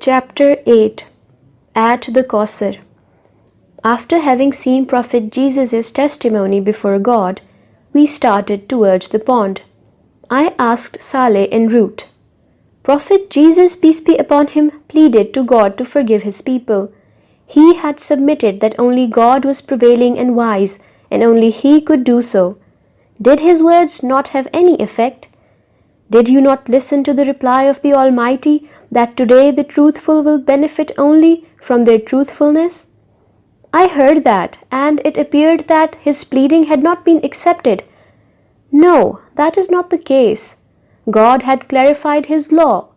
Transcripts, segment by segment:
Chapter 8 At the Qasr. After having seen Prophet Jesus' testimony before God, we started towards the pond. I asked Saleh en route. Prophet Jesus, peace be upon him, pleaded to God to forgive his people. He had submitted that only God was prevailing and wise, and only He could do so. Did his words not have any effect? Did you not listen to the reply of the Almighty that today the truthful will benefit only from their truthfulness? I heard that, and it appeared that his pleading had not been accepted. No, that is not the case. God had clarified His law.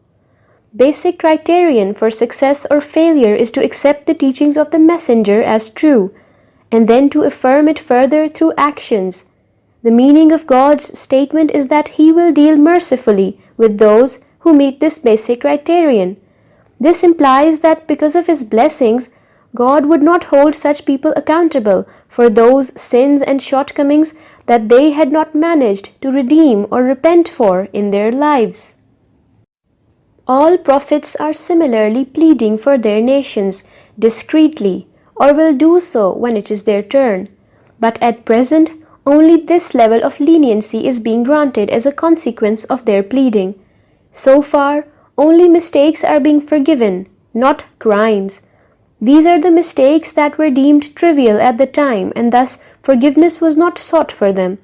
Basic criterion for success or failure is to accept the teachings of the Messenger as true, and then to affirm it further through actions. The meaning of God's statement is that He will deal mercifully with those who meet this basic criterion. This implies that because of His blessings, God would not hold such people accountable for those sins and shortcomings that they had not managed to redeem or repent for in their lives. All prophets are similarly pleading for their nations discreetly, or will do so when it is their turn. But at present, only this level of leniency is being granted as a consequence of their pleading. So far, only mistakes are being forgiven, not crimes. These are the mistakes that were deemed trivial at the time, and thus forgiveness was not sought for them.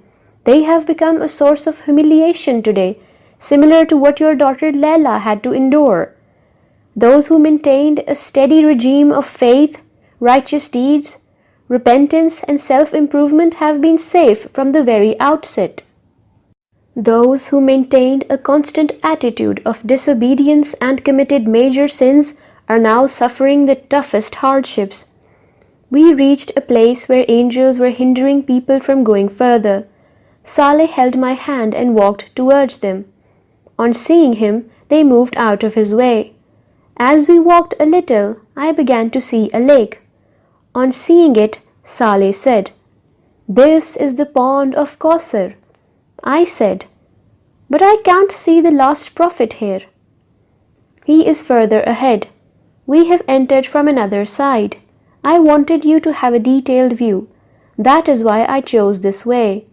They have become a source of humiliation today, similar to what your daughter Leila had to endure. Those who maintained a steady regime of faith, righteous deeds, repentance and self-improvement have been safe from the very outset. Those who maintained a constant attitude of disobedience and committed major sins are now suffering the toughest hardships. We reached a place where angels were hindering people from going further. Saleh held my hand and walked towards them. On seeing him, they moved out of his way. As we walked a little, I began to see a lake. On seeing it, Saleh said, "This is the pond of Qasr." I said, "But I can't see the last prophet here." "He is further ahead. We have entered from another side. I wanted you to have a detailed view. That is why I chose this way."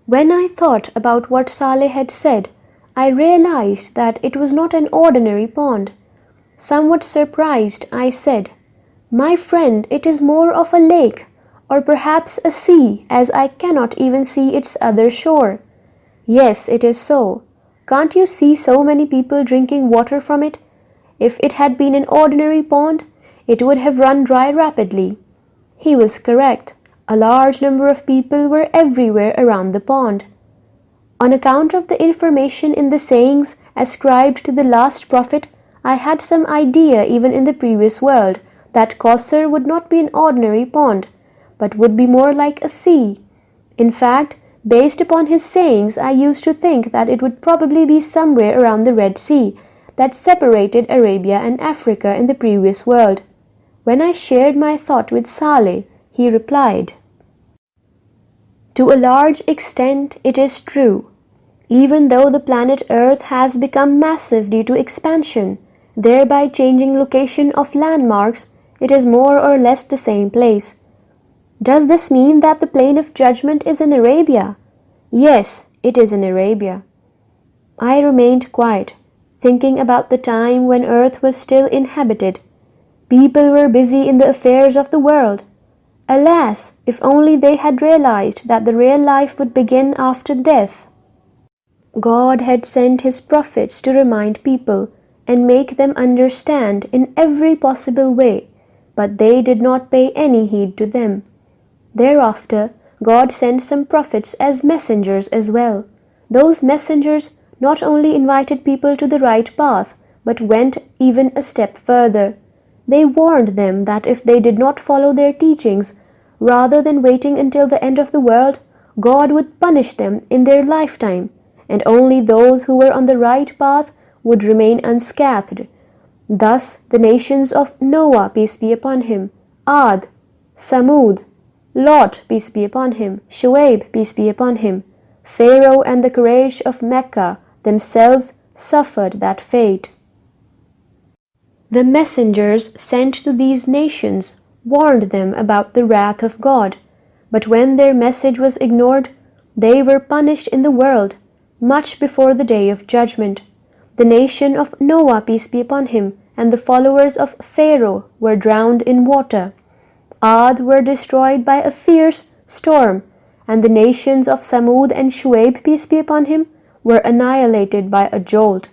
When I thought about what Saleh had said, I realized that it was not an ordinary pond. Somewhat surprised, I said, "My friend, it is more of a lake, or perhaps a sea, as I cannot even see its other shore." "Yes, it is so. Can't you see so many people drinking water from it? If it had been an ordinary pond, it would have run dry rapidly." He was correct. A large number of people were everywhere around the pond. On account of the information in the sayings ascribed to the last prophet, I had some idea even in the previous world that Qasr would not be an ordinary pond, but would be more like a sea. In fact, based upon his sayings, I used to think that it would probably be somewhere around the Red Sea that separated Arabia and Africa in the previous world. When I shared my thought with Saleh, he replied, "To a large extent it is true. Even though the planet Earth has become massive due to expansion, thereby changing location of landmarks, it is more or less the same place. Does this mean that the plane of judgment is in Arabia?" "Yes, it is in Arabia." I remained quiet, thinking about the time when Earth was still inhabited. People were busy in the affairs of the world. Alas, if only they had realized that the real life would begin after death. God had sent His prophets to remind people and make them understand in every possible way, but they did not pay any heed to them. Thereafter, God sent some prophets as messengers as well. Those messengers not only invited people to the right path, but went even a step further. They warned them that if they did not follow their teachings, rather than waiting until the end of the world, God would punish them in their lifetime, and only those who were on the right path would remain unscathed. Thus the nations of Noah, peace be upon him, Ad, Samud, Lot, peace be upon him, Shuaib, peace be upon him, Pharaoh and the Quraysh of Mecca themselves suffered that fate. The messengers sent to these nations warned them about the wrath of God, but when their message was ignored, they were punished in the world much before the day of judgment. The nation of Noah, peace be upon him, and the followers of Pharaoh were drowned in water. Ad were destroyed by a fierce storm, and the nations of Samud and Shuaib, peace be upon him, were annihilated by a jolt.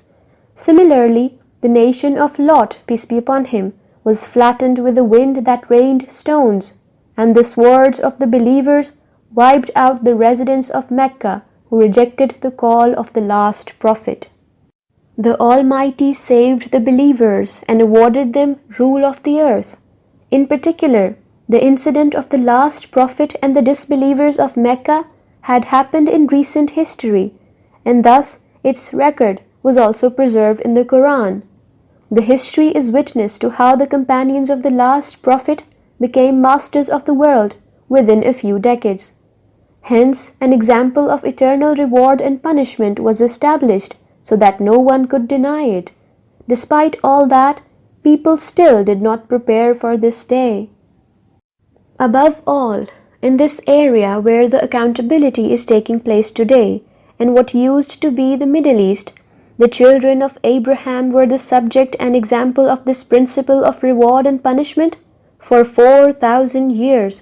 Similarly, the nation of Lot, peace be upon him, was flattened with a wind that rained stones, and the swords of the believers wiped out the residents of Mecca who rejected the call of the last prophet. The Almighty saved the believers and awarded them rule of the earth. In particular, the incident of the last prophet and the disbelievers of Mecca had happened in recent history, and thus its record was also preserved in the Quran. The history is witness to how the companions of the last prophet became masters of the world within a few decades. Hence, an example of eternal reward and punishment was established so that no one could deny it. Despite all that, people still did not prepare for this day. Above all, in this area where the accountability is taking place today, and what used to be the Middle East, the children of Abraham were the subject and example of this principle of reward and punishment for 4,000 years.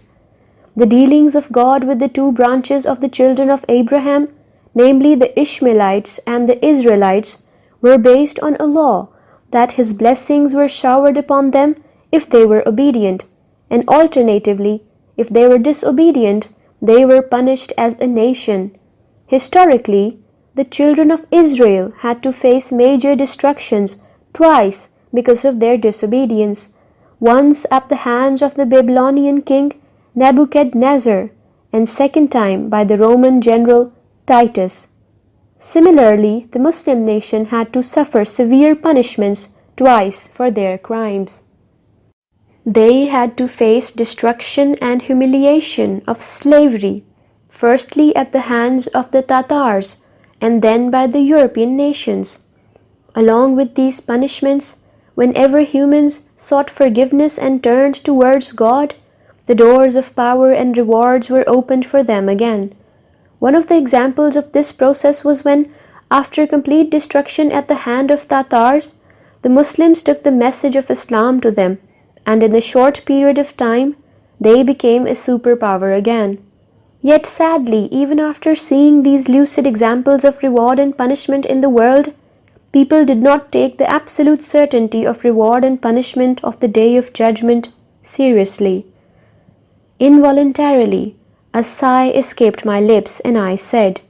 The dealings of God with the two branches of the children of Abraham, namely the Ishmaelites and the Israelites, were based on a law that his blessings were showered upon them if they were obedient, and alternatively, if they were disobedient, they were punished as a nation. Historically, the children of Israel had to face major destructions twice because of their disobedience, once at the hands of the Babylonian king Nebuchadnezzar, and second time by the Roman general Titus. Similarly, the Muslim nation had to suffer severe punishments twice for their crimes. They had to face destruction and humiliation of slavery, firstly at the hands of the Tatars and then by the European nations. Along with these punishments, whenever humans sought forgiveness and turned towards God, the doors of power and rewards were opened for them again. One of the examples of this process was when, after complete destruction at the hand of Tatars, the Muslims took the message of Islam to them, and in a short period of time, they became a superpower again. Yet sadly, even after seeing these lucid examples of reward and punishment in the world, people did not take the absolute certainty of reward and punishment of the Day of Judgment seriously. Involuntarily, a sigh escaped my lips, and I said,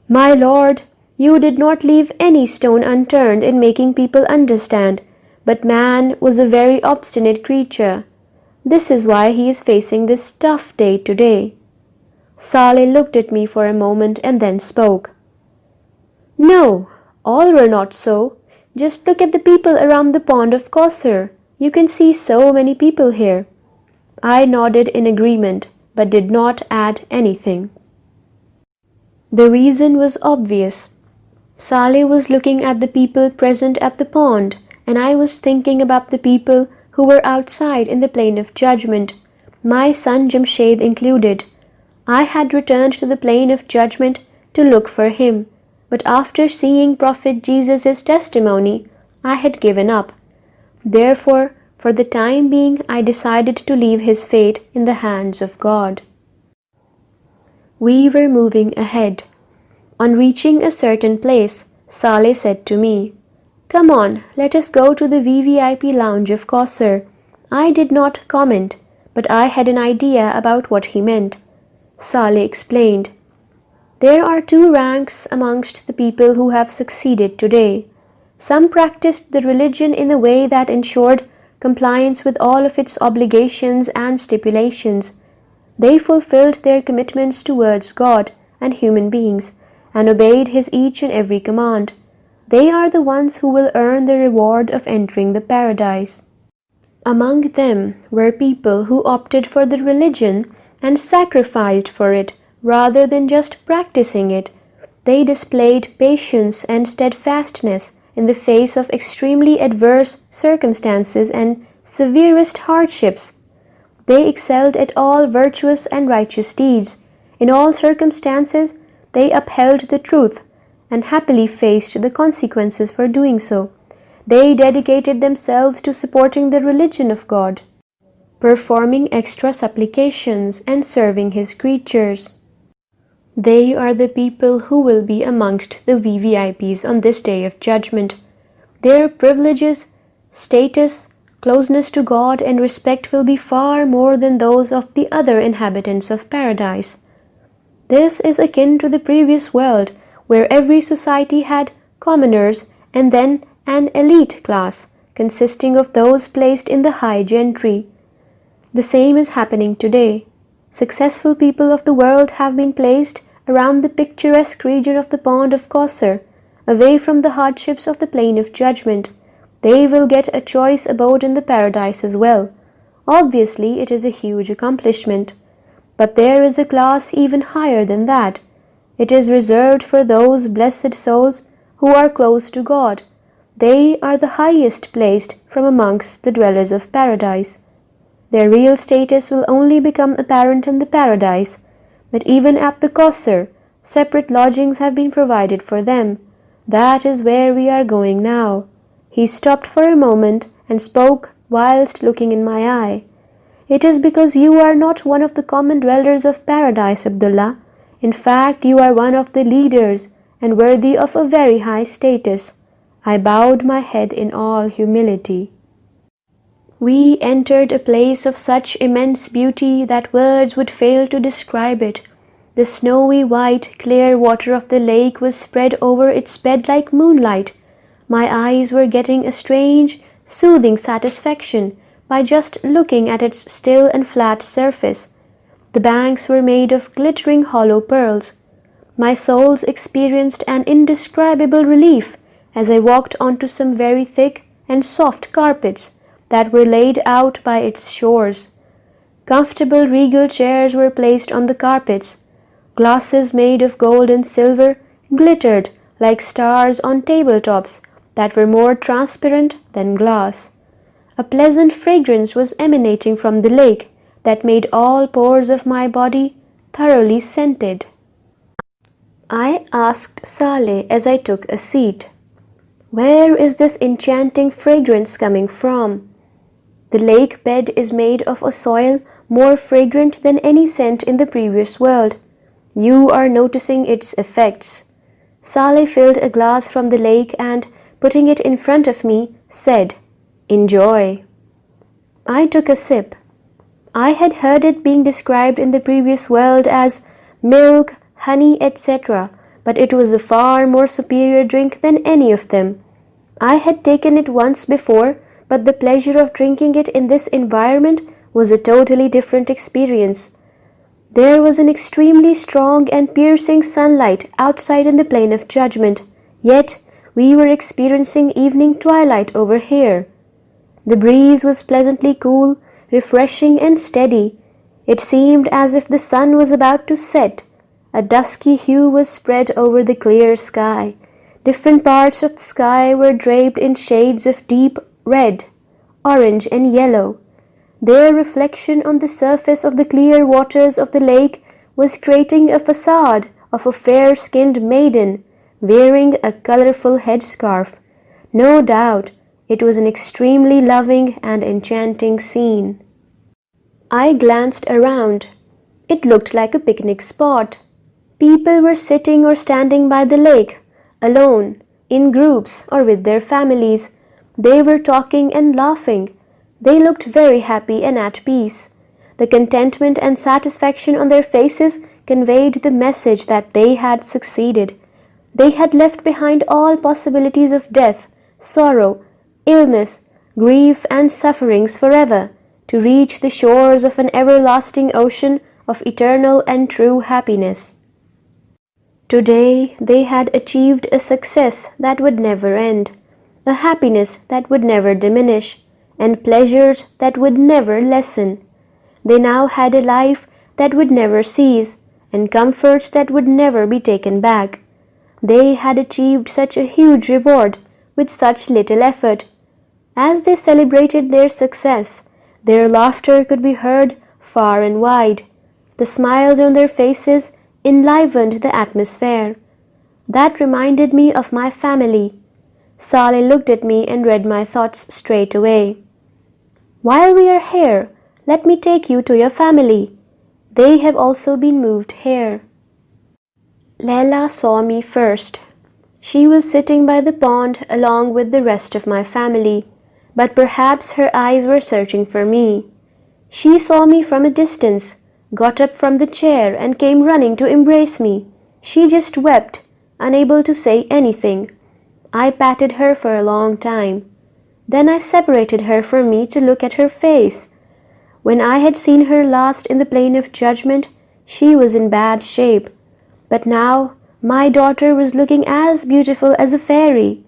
"My Lord, you did not leave any stone unturned in making people understand, but man was a very obstinate creature. This is why he is facing this tough day today." Saleh looked at me for a moment and then spoke. "No, all were not so. Just look at the people around the pond of Kausar. You can see so many people here." I nodded in agreement, but did not add anything. The reason was obvious. Saleh was looking at the people present at the pond, and I was thinking about the people who were outside in the plain of judgment, my son Jamshed included. I had returned to the plain of judgment to look for him, but after seeing Prophet Jesus' testimony, I had given up. Therefore, for the time being, I decided to leave his fate in the hands of God. We were moving ahead. On reaching a certain place, Saleh said to me, "Come on, let us go to the VVIP lounge of Kausar." I did not comment, but I had an idea about what he meant. Saleh explained, "There are two ranks amongst the people who have succeeded today. Some practiced the religion in a way that ensured compliance with all of its obligations and stipulations. They fulfilled their commitments towards God and human beings and obeyed His each and every command. They are the ones who will earn the reward of entering the paradise. Among them were people who opted for the religion and sacrificed for it rather than just practicing it. They displayed patience and steadfastness in the face of extremely adverse circumstances and severest hardships. They excelled at all virtuous and righteous deeds. In all circumstances, they upheld the truth and happily faced the consequences for doing so. They dedicated themselves to supporting the religion of God, performing extra supplications and serving His creatures. They are the people who will be amongst the VVIPs on this day of judgment. Their privileges, status, closeness to God and respect will be far more than those of the other inhabitants of paradise. This is akin to the previous world, where every society had commoners and then an elite class, consisting of those placed in the high gentry. The same is happening today. Successful people of the world have been placed around the picturesque region of the pond of Kausar, away from the hardships of the plain of judgment. They will get a choice abode in the paradise as well. Obviously, it is a huge accomplishment. But there is a class even higher than that. It is reserved for those blessed souls who are close to God. They are the highest placed from amongst the dwellers of paradise. Their real status will only become apparent in the paradise, but even at the Kausar, separate lodgings have been provided for them. That is where we are going now. He stopped for a moment and spoke whilst looking in my eye. It is because you are not one of the common dwellers of paradise, Abdullah. In fact, you are one of the leaders and worthy of a very high status. I bowed my head in all humility. We entered a place of such immense beauty that words would fail to describe it. The snowy white, clear water of the lake was spread over its bed like moonlight. My eyes were getting a strange, soothing satisfaction by just looking at its still and flat surface. The banks were made of glittering hollow pearls. My soles experienced an indescribable relief as I walked onto some very thick and soft carpets that were laid out by its shores. Comfortable regal chairs were placed on the carpets. Glasses made of gold and silver glittered like stars on tabletops that were more transparent than glass. A pleasant fragrance was emanating from the lake that made all pores of my body thoroughly scented. I asked Saleh as I took a seat, "Where is this enchanting fragrance coming from?" The lake bed is made of a soil more fragrant than any scent in the previous world. You are noticing its effects. Saleh filled a glass from the lake and, putting it in front of me, said, "Enjoy." I took a sip. I had heard it being described in the previous world as milk, honey, etc., but it was a far more superior drink than any of them. I had taken it once before, but the pleasure of drinking it in this environment was a totally different experience. There was an extremely strong and piercing sunlight outside in the plain of judgment, yet we were experiencing evening twilight over here. The breeze was pleasantly cool, refreshing and steady. It seemed as if the sun was about to set. A dusky hue was spread over the clear sky. Different parts of the sky were draped in shades of deep red, orange and yellow. Their reflection on the surface of the clear waters of the lake was creating a facade of a fair-skinned maiden wearing a colorful headscarf. No doubt it was an extremely loving and enchanting scene. I glanced around. It looked like a picnic spot. People were sitting or standing by the lake, alone, in groups or with their families. They were talking and laughing. They looked very happy and at peace. The contentment and satisfaction on their faces conveyed the message that they had succeeded. They had left behind all possibilities of death, sorrow, illness, grief and sufferings forever, to reach the shores of an everlasting ocean of eternal and true happiness. Today they had achieved a success that would never end, a happiness that would never diminish, and pleasures that would never lessen. They now had a life that would never cease, and comforts that would never be taken back. They had achieved such a huge reward with such little effort. As they celebrated their success, their laughter could be heard far and wide. The smiles on their faces enlivened the atmosphere. That reminded me of my family. Saleh looked at me and read my thoughts straight away. While we are here, let me take you to your family. They have also been moved here. Leila saw me first. She was sitting by the pond along with the rest of my family, but perhaps her eyes were searching for me. She saw me from a distance, got up from the chair and came running to embrace me. She just wept, unable to say anything. I patted her for a long time. Then I separated her from me to look at her face. When I had seen her last in the plane of judgment, she was in bad shape. But now my daughter was looking as beautiful as a fairy.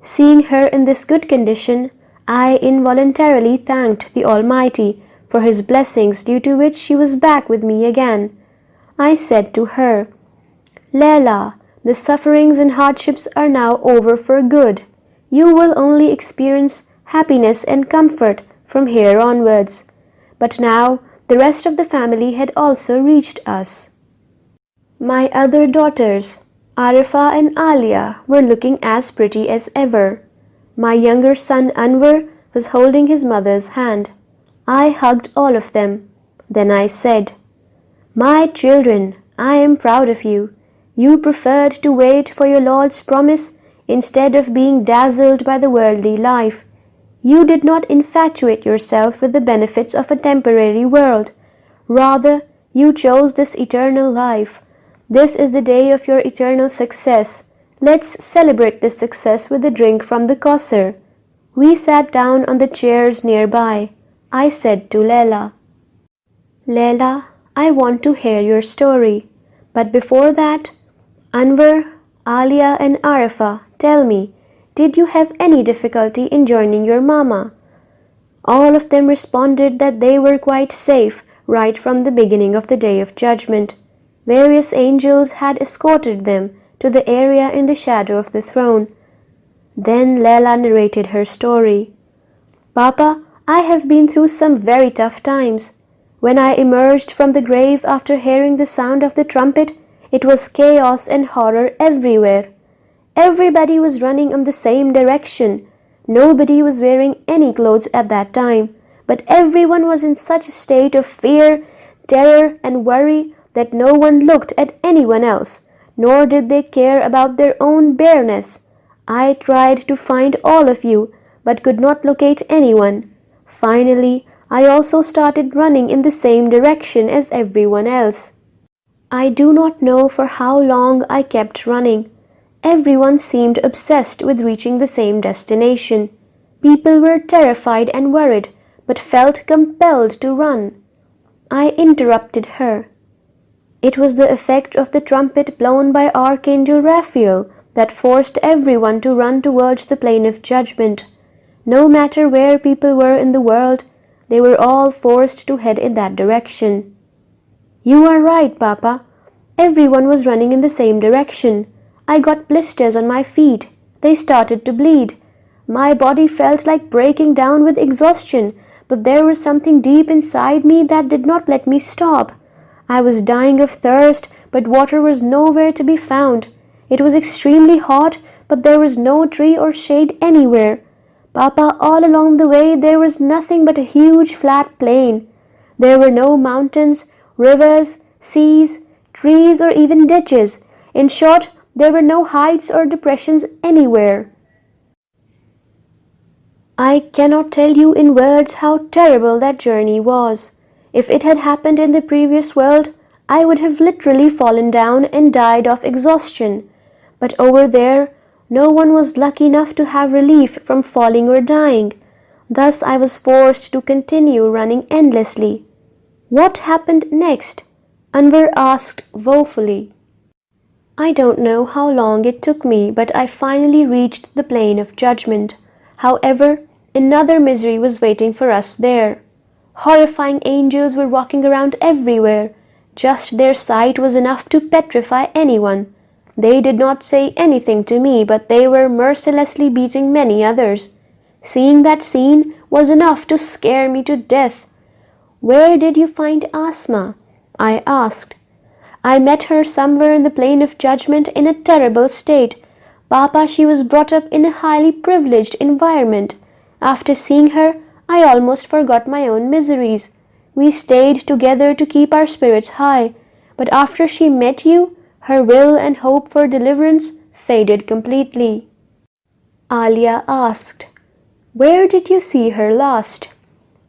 Seeing her in this good condition, I involuntarily thanked the Almighty for His blessings, due to which she was back with me again. I said to her, Leila, the sufferings and hardships are now over for good. You will only experience happiness and comfort from here onwards. But now the rest of the family had also reached us. My other daughters, Arifa and Alia, were looking as pretty as ever. My younger son Anwar was holding his mother's hand. I hugged all of them. Then I said, My children, I am proud of you. You preferred to wait for your Lord's promise instead of being dazzled by the worldly life. You did not infatuate yourself with the benefits of a temporary world. Rather, you chose this eternal life. This is the day of your eternal success. Let's celebrate this success with a drink from the Kausar. We sat down on the chairs nearby. I said to Leila, Leila, I want to hear your story. But before that, Anwar, Alia and Arifa, tell me, did you have any difficulty in joining your mama? All of them responded that they were quite safe right from the beginning of the Day of Judgment. Various angels had escorted them to the area in the shadow of the throne. Then Leila narrated her story. Papa, I have been through some very tough times. When I emerged from the grave after hearing the sound of the trumpet, it was chaos and horror everywhere. Everybody was running in the same direction. Nobody was wearing any clothes at that time, but everyone was in such a state of fear, terror, and worry that no one looked at anyone else, nor did they care about their own bareness. I tried to find all of you, but could not locate anyone. Finally, I also started running in the same direction as everyone else. I do not know for how long I kept running. Everyone seemed obsessed with reaching the same destination. People were terrified and worried, but felt compelled to run. I interrupted her. It was the effect of the trumpet blown by Archangel Raphael that forced everyone to run towards the plane of judgment. No matter where people were in the world, they were all forced to head in that direction. You are right, Papa. Everyone was running in the same direction. I got blisters on my feet. They started to bleed. My body felt like breaking down with exhaustion, but there was something deep inside me that did not let me stop. I was dying of thirst, but water was nowhere to be found. It was extremely hot, but there was no tree or shade anywhere. Papa, all along the way there was nothing but a huge flat plain. There were no mountains, rivers, seas, trees, or even ditches. In short, there were no heights or depressions anywhere. I cannot tell you in words how terrible that journey was. If it had happened in the previous world, I would have literally fallen down and died of exhaustion. But over there, no one was lucky enough to have relief from falling or dying. Thus I was forced to continue running endlessly. What happened next? Anwar asked woefully. I don't know how long it took me, but I finally reached the plane of judgment. However, another misery was waiting for us there. Horrifying angels were walking around everywhere. Just their sight was enough to petrify anyone. They did not say anything to me, but they were mercilessly beating many others. Seeing that scene was enough to scare me to death. Where did you find Asma? I asked. I met her somewhere in the plane of judgment in a terrible state. Papa, she was brought up in a highly privileged environment. After seeing her, I almost forgot my own miseries. We stayed together to keep our spirits high, but after she met you, her will and hope for deliverance faded completely. Alia asked, Where did you see her last?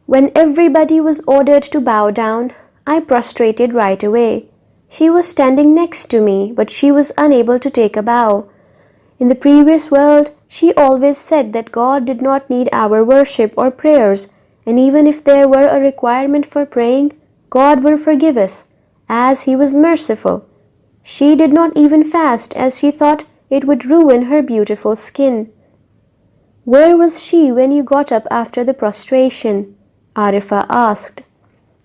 When everybody was ordered to bow down, I prostrated right away. She was standing next to me, but she was unable to take a bow. In the previous world, she always said that God did not need our worship or prayers, and even if there were a requirement for praying, God would forgive us, as He was merciful. She did not even fast, as she thought it would ruin her beautiful skin. Where was she when you got up after the prostration? Arifa asked.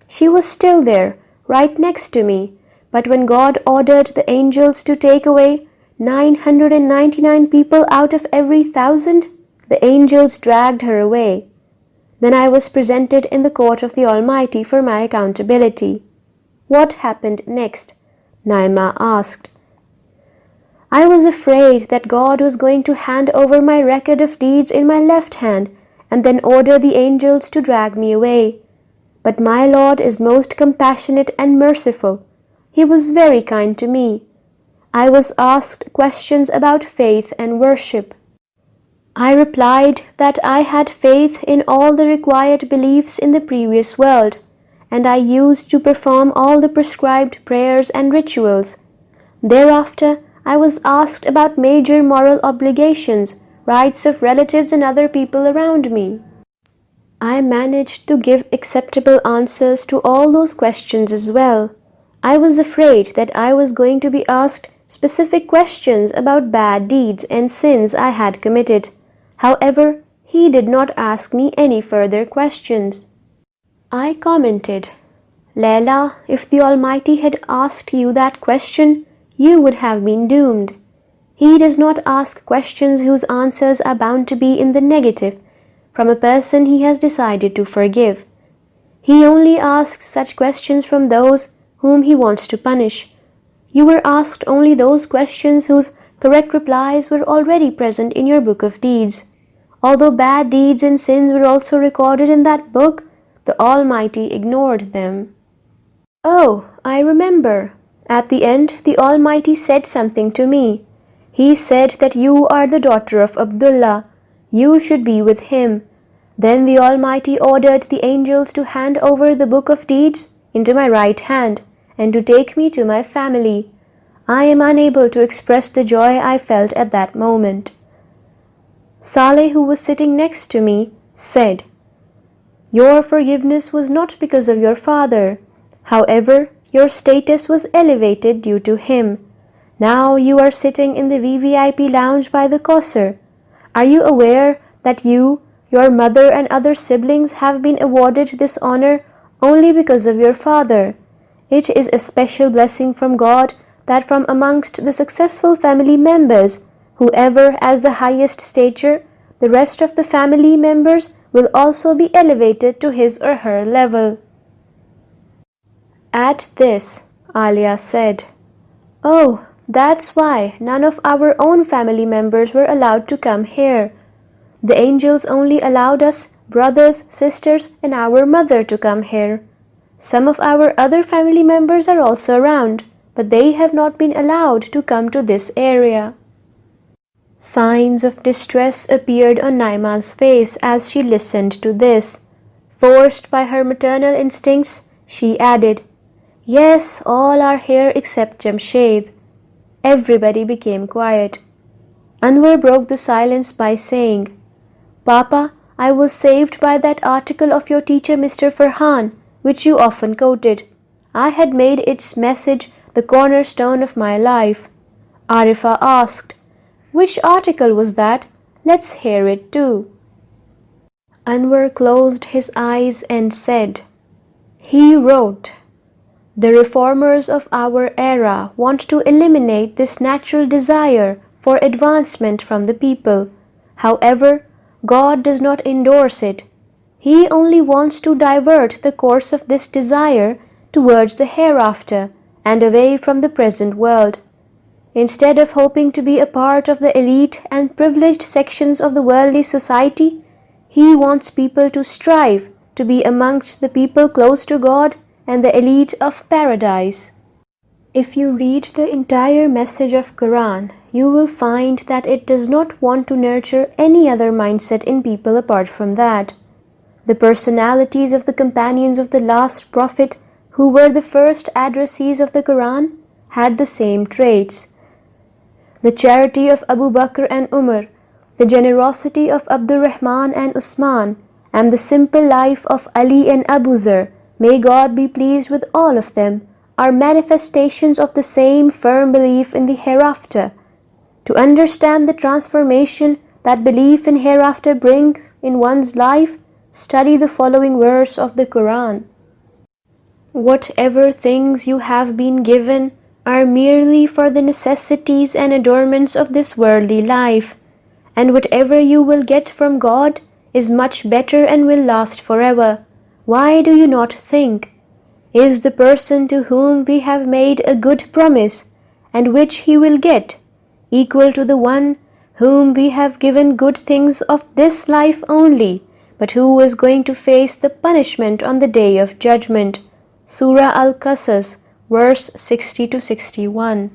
She was still there, right next to me, but when God ordered the angels to take away 999 people out of every 1,000, the angels dragged her away. Then I was presented in the court of the Almighty for my accountability. What happened next? Naima asked. I was afraid that God was going to hand over my record of deeds in my left hand and then order the angels to drag me away. But my Lord is most compassionate and merciful. He was very kind to me. I was asked questions about faith and worship. I replied that I had faith in all the required beliefs in the previous world, and I used to perform all the prescribed prayers and rituals. Thereafter, I was asked about major moral obligations, rights of relatives and other people around me. I managed to give acceptable answers to all those questions as well. I was afraid that I was going to be asked specific questions about bad deeds and sins I had committed. However, he did not ask me any further questions. I commented, Layla, if the Almighty had asked you that question, you would have been doomed. He does not ask questions whose answers are bound to be in the negative from a person He has decided to forgive. He only asks such questions from those whom He wants to punish. You were asked only those questions whose correct replies were already present in your book of deeds. Although bad deeds and sins were also recorded in that book, the Almighty ignored them. Oh, I remember. At the end, the Almighty said something to me. He said that you are the daughter of Abdullah. You should be with him. Then the Almighty ordered the angels to hand over the book of deeds into my right hand and to take me to my family. I am unable to express the joy I felt at that moment. Saleh, who was sitting next to me, said, Your forgiveness was not because of your father. However, your status was elevated due to him. Now you are sitting in the VVIP lounge by the Kausar. Are you aware that you, your mother and other siblings have been awarded this honor only because of your father? It is a special blessing from God that from amongst the successful family members, whoever has the highest stature, the rest of the family members will also be elevated to his or her level. At this, Alia said, Oh, that's why none of our own family members were allowed to come here. The angels only allowed us, brothers, sisters, and our mother to come here. Some of our other family members are also around, but they have not been allowed to come to this area. Signs of distress appeared on Naima's face as she listened to this. Forced by her maternal instincts, she added, Yes, all are here except Jamshed. Everybody became quiet. Anwar broke the silence by saying, Papa, I was saved by that article of your teacher Mr. Farhan, which you often quoted. I had made its message the cornerstone of my life. Arifa asked, Which article was that? Let's hear it too. Anwar closed his eyes and said, He wrote, The reformers of our era want to eliminate this natural desire for advancement from the people. However, God does not endorse it. He only wants to divert the course of this desire towards the hereafter and away from the present world. Instead of hoping to be a part of the elite and privileged sections of the worldly society, He wants people to strive to be amongst the people close to God and the elite of paradise. If you read the entire message of Quran, you will find that it does not want to nurture any other mindset in people apart from that. The personalities of the companions of the last prophet, who were the first addressees of the Quran, had the same traits. The charity of Abu Bakr and Umar, the generosity of Abdurrahman and Usman, and the simple life of Ali and Abu Zar, may God be pleased with all of them, are manifestations of the same firm belief in the hereafter. To understand the transformation that belief in hereafter brings in one's life, study the following verse of the Quran. Whatever things you have been given are merely for the necessities and adornments of this worldly life, and whatever you will get from God is much better and will last forever. Why do you not think? Is the person to whom we have made a good promise, and which he will get, equal to the one whom we have given good things of this life only, but who is going to face the punishment on the day of judgment? Surah Al-Qasas, verse 60 to 61.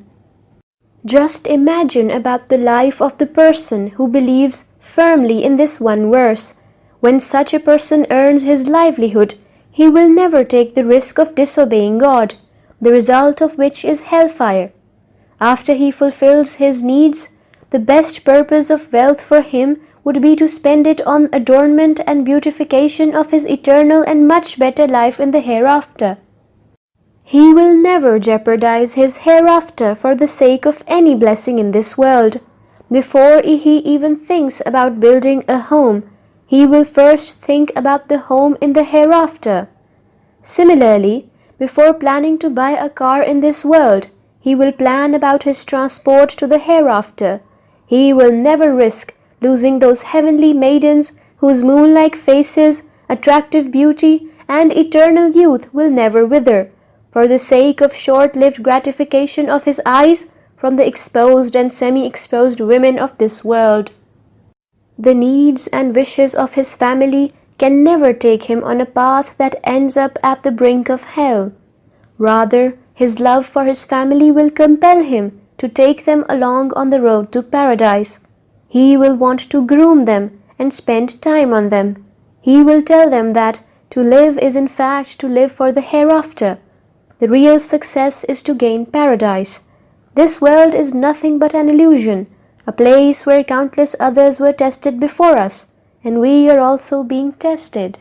Just imagine about the life of the person who believes firmly in this one verse. When such a person earns his livelihood, he will never take the risk of disobeying God, the result of which is hellfire. After he fulfills his needs, the best purpose of wealth for him would be to spend it on adornment and beautification of his eternal and much better life in the hereafter. He will never jeopardize his hereafter for the sake of any blessing in this world. Before he even thinks about building a home, he will first think about the home in the hereafter. Similarly, before planning to buy a car in this world, he will plan about his transport to the hereafter. He will never risk losing those heavenly maidens whose moon-like faces, attractive beauty, and eternal youth will never wither, for the sake of short-lived gratification of his eyes from the exposed and semi-exposed women of this world. The needs and wishes of his family can never take him on a path that ends up at the brink of hell. Rather, his love for his family will compel him to take them along on the road to paradise. He will want to groom them and spend time on them. He will tell them that to live is in fact to live for the hereafter. The real success is to gain paradise. This world is nothing but an illusion, a place where countless others were tested before us, and we are also being tested.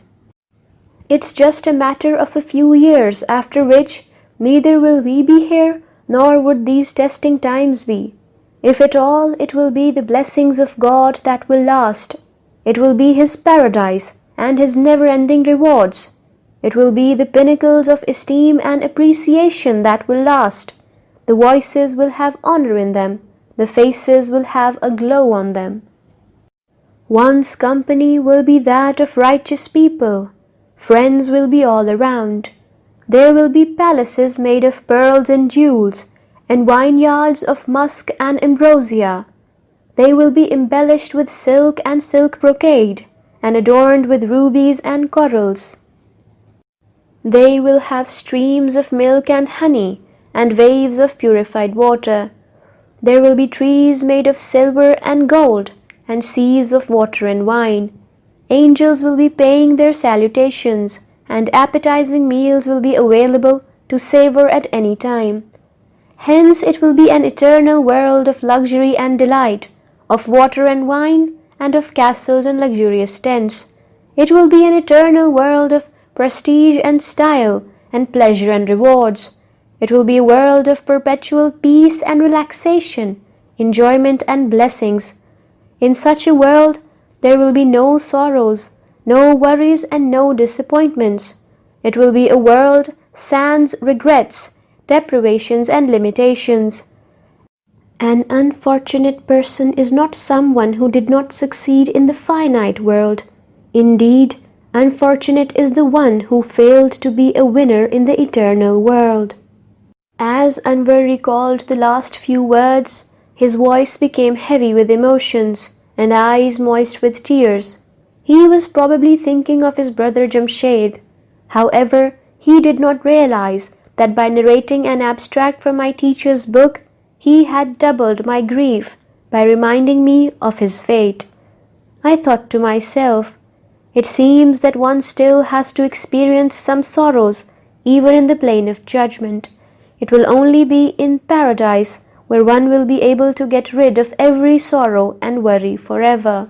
It's just a matter of a few years, after which neither will we be here, nor would these testing times be. If at all, it will be the blessings of God that will last. It will be His paradise and His never-ending rewards. It will be the pinnacles of esteem and appreciation that will last. The voices will have honor in them. The faces will have a glow on them. One's company will be that of righteous people. Friends will be all around. There will be palaces made of pearls and jewels, and vineyards of musk and ambrosia. They will be embellished with silk and silk brocade, and adorned with rubies and corals. They will have streams of milk and honey, and waves of purified water. There will be trees made of silver and gold, and seas of water and wine. Angels will be paying their salutations, and appetizing meals will be available to savor at any time. Hence it will be an eternal world of luxury and delight, of water and wine, and of castles and luxurious tents. It will be an eternal world of prestige and style, and pleasure and rewards. It will be a world of perpetual peace and relaxation, enjoyment and blessings. In such a world, there will be no sorrows, no worries, and no disappointments. It will be a world sans regrets, deprivations, and limitations. An unfortunate person is not someone who did not succeed in the finite world. Indeed, unfortunate is the one who failed to be a winner in the eternal world. As Anwar recalled the last few words, his voice became heavy with emotions and eyes moist with tears. He was probably thinking of his brother Jamshed. However, he did not realize that by narrating an abstract from my teacher's book, he had doubled my grief by reminding me of his fate. I thought to myself, it seems that one still has to experience some sorrows even in the plane of judgment. It will only be in paradise where one will be able to get rid of every sorrow and worry forever.